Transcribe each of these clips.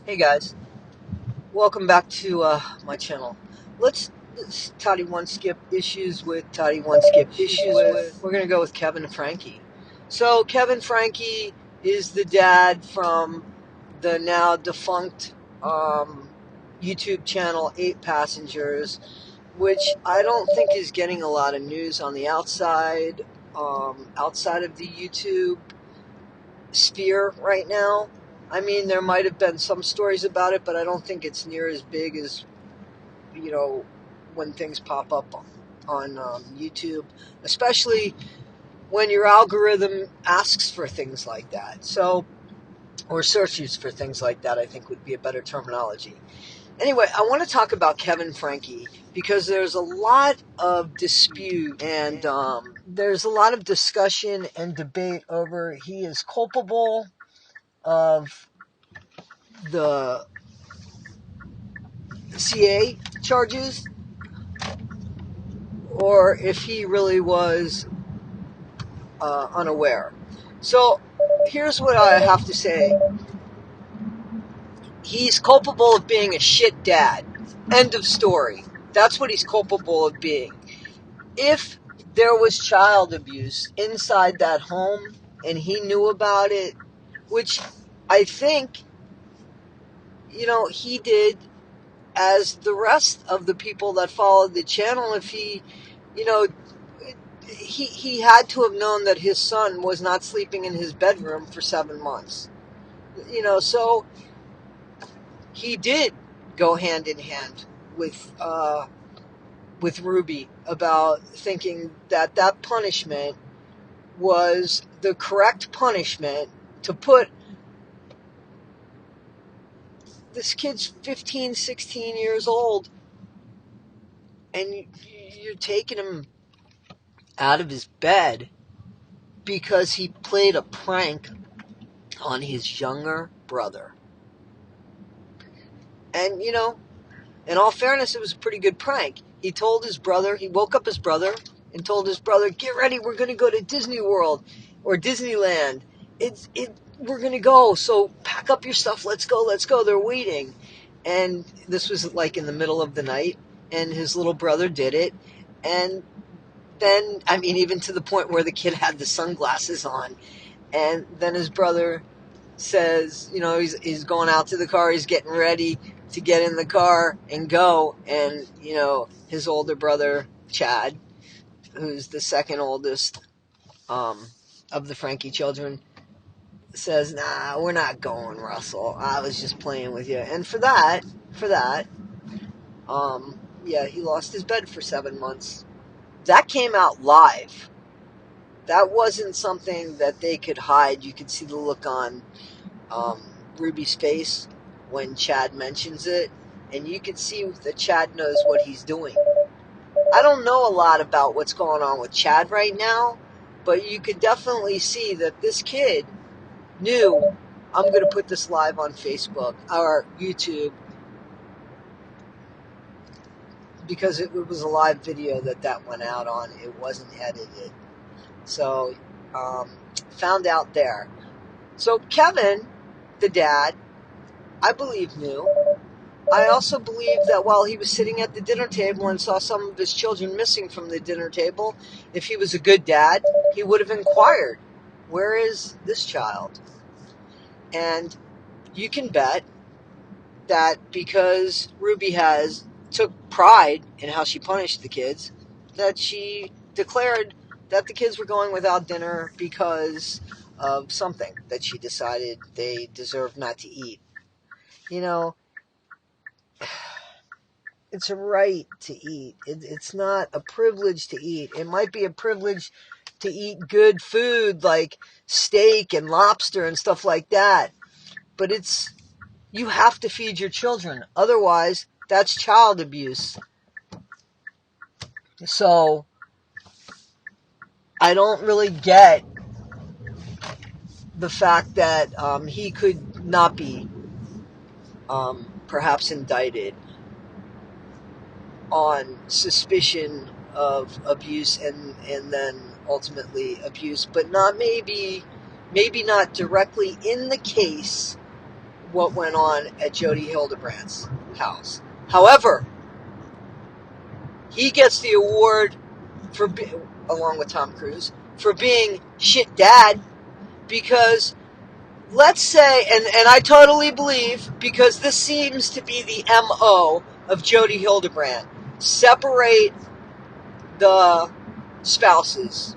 Hey guys, welcome back to my channel. Let's Toddy One Skip issues with Toddy One Skip issues with. We're gonna go with Kevin Franke. So Kevin Franke is the dad from the now defunct YouTube channel 8 Passengers, which I don't think is getting a lot of news on the outside of the YouTube sphere right now. I mean, there might have been some stories about it, but I don't think it's near as big as, when things pop up on YouTube, especially when your algorithm asks for things like that. So, or searches for things like that, I think would be a better terminology. Anyway, I want to talk about Kevin Franke because there's a lot of dispute and there's a lot of discussion and debate over he is culpable of the CA charges or if he really was unaware. So here's what I have to say. He's culpable of being a shit dad. End of story. That's what he's culpable of being. If there was child abuse inside that home and he knew about it, which I think, he did, as the rest of the people that followed the channel, if he, he had to have known that his son was not sleeping in his bedroom for 7 months. So he did go hand in hand with Ruby about thinking that that punishment was the correct punishment to put this kid's 15, 16 years old, and you're taking him out of his bed because he played a prank on his younger brother. And, in all fairness, it was a pretty good prank. He woke up his brother and told his brother, get ready, we're going to go to Disney World or Disneyland. We're going to go, so pack up your stuff, let's go, they're waiting. And this was like in the middle of the night, and his little brother did it. And then, even to the point where the kid had the sunglasses on. And then his brother says, he's going out to the car, he's getting ready to get in the car and go. And, his older brother, Chad, who's the second oldest of the Franke children, says, nah, we're not going, Russell. I was just playing with you. And for that, he lost his bed for 7 months. That came out live. That wasn't something that they could hide. You could see the look on Ruby's face when Chad mentions it, and you could see that Chad knows what he's doing. I don't know a lot about what's going on with Chad right now, but you could definitely see that this kid knew, I'm going to put this live on Facebook or YouTube, because it was a live video that went out on. It wasn't edited. So, found out there. So Kevin, the dad, I believe knew. I also believe that while he was sitting at the dinner table and saw some of his children missing from the dinner table, if he was a good dad, he would have inquired, where is this child? And you can bet that because Ruby took pride in how she punished the kids, that she declared that the kids were going without dinner because of something that she decided they deserved not to eat. It's a right to eat. It's not a privilege to eat. It might be a privilege to eat good food like steak and lobster and stuff like that. But you have to feed your children. Otherwise, that's child abuse. So, I don't really get the fact that he could not be perhaps indicted on suspicion of abuse and then ultimately abuse, but maybe not directly in the case what went on at Jody Hildebrandt's house. However, he gets the award for, along with Tom Cruise, for being shit dad, because let's say, and I totally believe, because this seems to be the MO of Jody Hildebrandt, separate the spouses,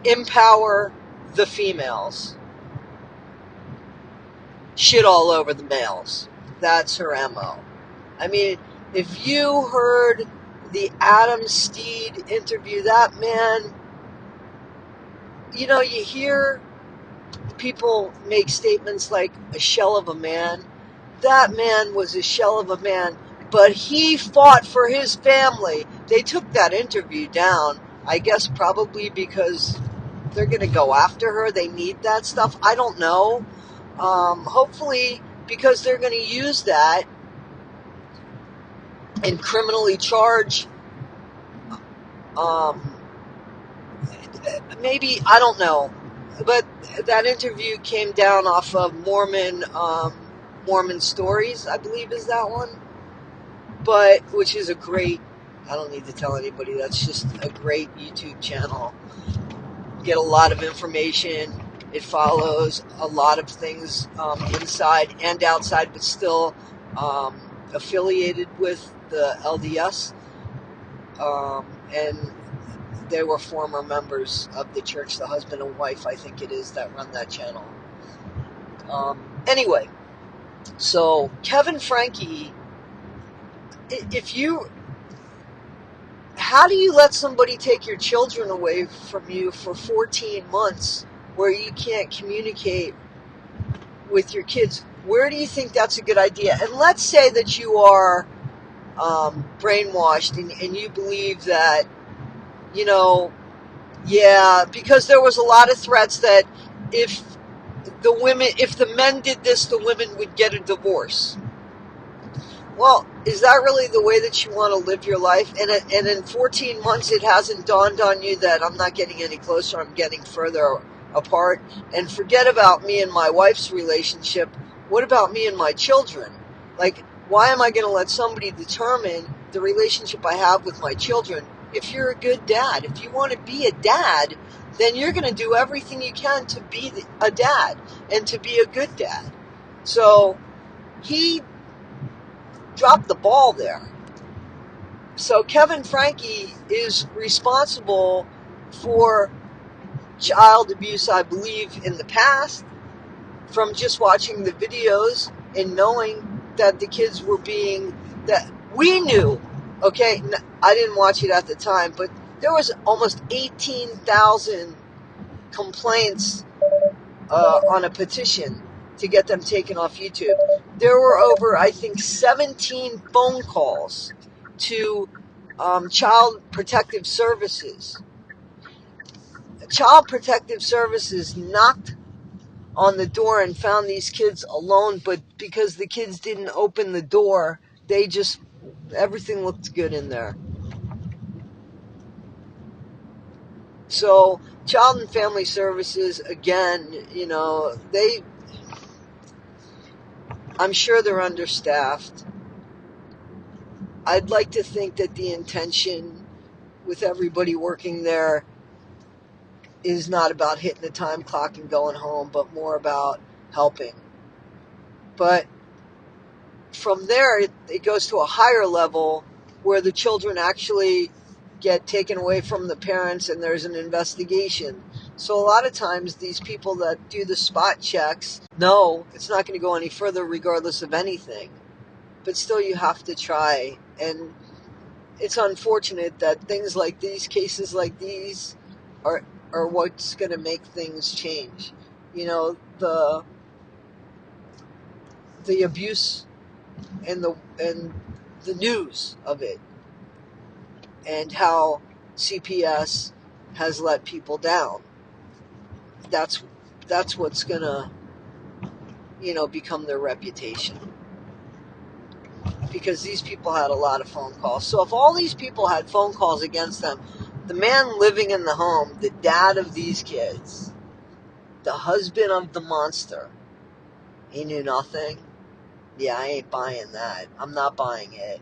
empower the females, shit all over the males. That's her MO. I mean, if you heard the Adam Steed interview, that man, you know, you hear people make statements like a shell of a man. That man was a shell of a man, but he fought for his family. They took that interview down, I guess probably because they're going to go after her. They need that stuff. I don't know. Hopefully because they're going to use that and criminally charge, maybe, I don't know. But that interview came down off of Mormon Stories, I believe is that one. But, which is a great, I don't need to tell anybody, that's just a great YouTube channel. Get a lot of information. It follows a lot of things inside and outside, but still affiliated with the LDS. And they were former members of the church, the husband and wife, I think it is, that run that channel. Anyway, so Kevin Franke, how do you let somebody take your children away from you for 14 months where you can't communicate with your kids? Where do you think that's a good idea? And let's say that you are brainwashed and you believe that, you know, yeah, because there was a lot of threats that if the men did this, the women would get a divorce. Well, is that really the way that you want to live your life? And in 14 months, it hasn't dawned on you that I'm not getting any closer, I'm getting further apart. And forget about me and my wife's relationship. What about me and my children? Like, why am I going to let somebody determine the relationship I have with my children? If you're a good dad, if you want to be a dad, then you're going to do everything you can to be a dad and to be a good dad. So he dropped the ball there. So Kevin Franke is responsible for child abuse, I believe, in the past, from just watching the videos and knowing that the kids were that we knew, okay, I didn't watch it at the time, but there was almost 18,000 complaints on a petition to get them taken off YouTube. There were over, I think, 17 phone calls to Child Protective Services. Child Protective Services knocked on the door and found these kids alone, but because the kids didn't open the door, everything looked good in there. So Child and Family Services, again, you know, I'm sure they're understaffed. I'd like to think that the intention with everybody working there is not about hitting the time clock and going home, but more about helping. But from there, it goes to a higher level where the children actually get taken away from the parents and there's an investigation. So a lot of times these people that do the spot checks know it's not going to go any further regardless of anything. But still you have to try. And it's unfortunate that things like these, cases like these, are what's going to make things change. You know, the abuse and the news of it, and how CPS has let people down. That's what's gonna, you know, become their reputation. Because these people had a lot of phone calls. So if all these people had phone calls against them, the man living in the home, the dad of these kids, the husband of the monster, He knew nothing. Yeah, I ain't buying that. I'm not buying it.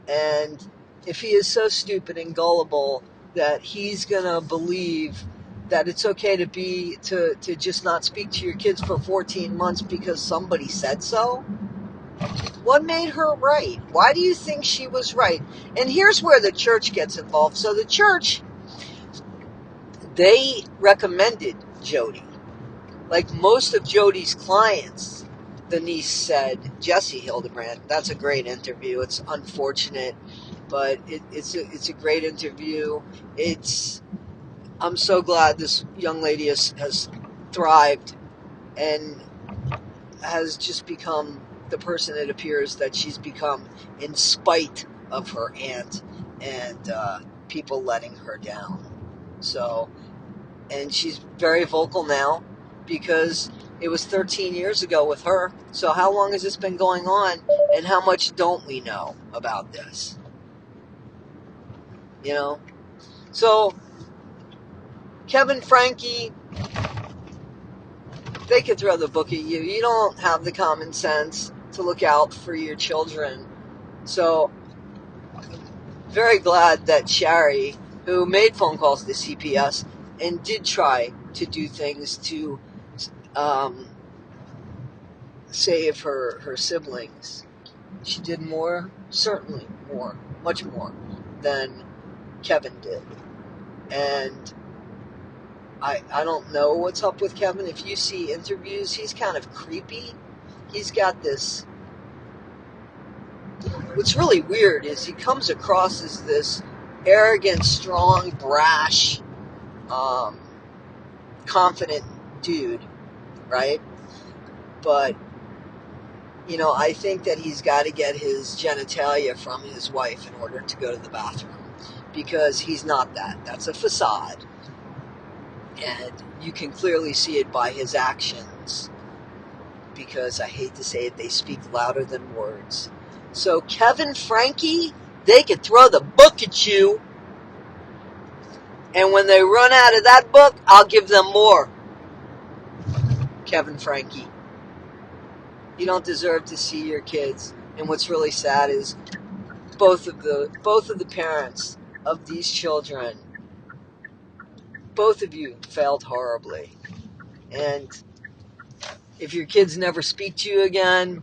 And if he is so stupid and gullible that he's gonna believe that it's okay to just not speak to your kids for 14 months because somebody said so, what made her right? Why do you think she was right? And here's where the church gets involved. So the church, they recommended Jody. Like most of Jody's clients, the niece said, Jesse Hildebrand, that's a great interview. It's unfortunate, but it's a great interview. I'm so glad this young lady has thrived and has just become the person it appears that she's become in spite of her aunt and people letting her down. So, and she's very vocal now because it was 13 years ago with her. So how long has this been going on, and how much don't we know about this? You know? So, Kevin Franke, they could throw the book at you. You don't have the common sense to look out for your children. So, very glad that Shari, who made phone calls to CPS and did try to do things to save her siblings, she did more, certainly more, much more than Kevin did. And I don't know what's up with Kevin. If you see interviews, he's kind of creepy. He's got this. What's really weird is he comes across as this arrogant, strong, brash, confident dude, right? But, you know, I think that he's got to get his genitalia from his wife in order to go to the bathroom, because he's not that. That's a facade. And you can clearly see it by his actions, because I hate to say it, they speak louder than words. So Kevin Franke, they could throw the book at you, and when they run out of that book, I'll give them more. Kevin Franke, you don't deserve to see your kids. And what's really sad is both of the parents of these children, both of you failed horribly. And if your kids never speak to you again,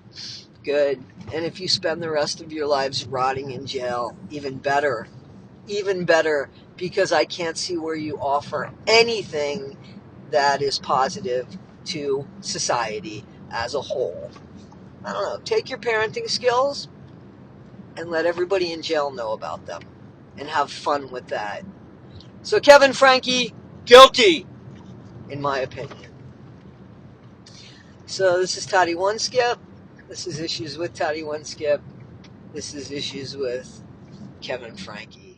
good. And if you spend the rest of your lives rotting in jail, even better. Even better, because I can't see where you offer anything that is positive to society as a whole. I don't know. Take your parenting skills and let everybody in jail know about them and have fun with that. So Kevin Franke, guilty, in my opinion. So this is Toddy One Skip. This is Issues with Toddy One Skip. This is Issues with Kevin Franke.